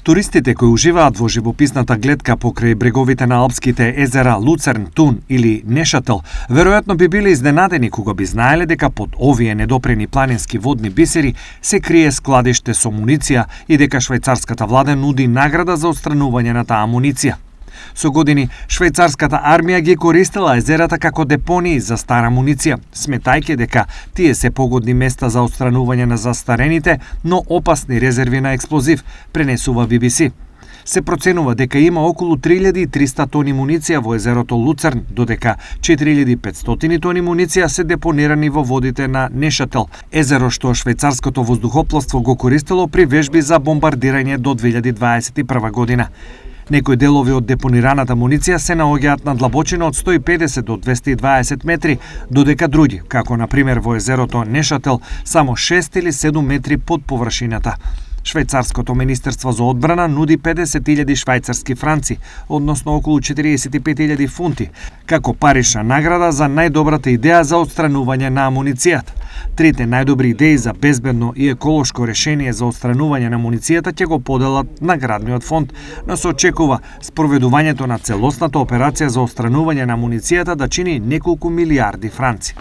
Туристите кои уживаат во живописната гледка покрај бреговите на алпските езера Луцерн, Тун или Нешател, веројатно би биле изненадени кога би знаеле дека под овие недопрени планински водни бисери се крие складиште со муниција и дека швајцарската влада нуди награда за отстранување на таа муниција. Со години, швајцарската армија ги користела езерата како депонии за стара муниција, сметајќи дека тие се погодни места за отстранување на застарените, но опасни резерви на експлозив, пренесува BBC. Се проценува дека има околу 3300 тони муниција во езерото Луцерн, додека 4500 тони муниција се депонирани во водите на Нешател, езеро што швајцарското воздухопловство го користело при вежби за бомбардирање до 2021 година. Некои делови од депонираната муниција се наоѓаат на длабочина од 150 до 220 метри, додека други, како на пример во езерото Нешател, само 6 или 7 метри под површината. Швајцарското министерство за одбрана нуди 50.000 швајцарски франци, односно околу 45.000 фунти, како парична награда за најдобрата идеја за отстранување на амуницијата. Трите најдобри идеи за безбедно и еколошко решение за отстранување на амуницијата ќе го поделат наградниот фонд, но се очекува спроведувањето на целосната операција за отстранување на амуницијата да чини неколку милијарди франци.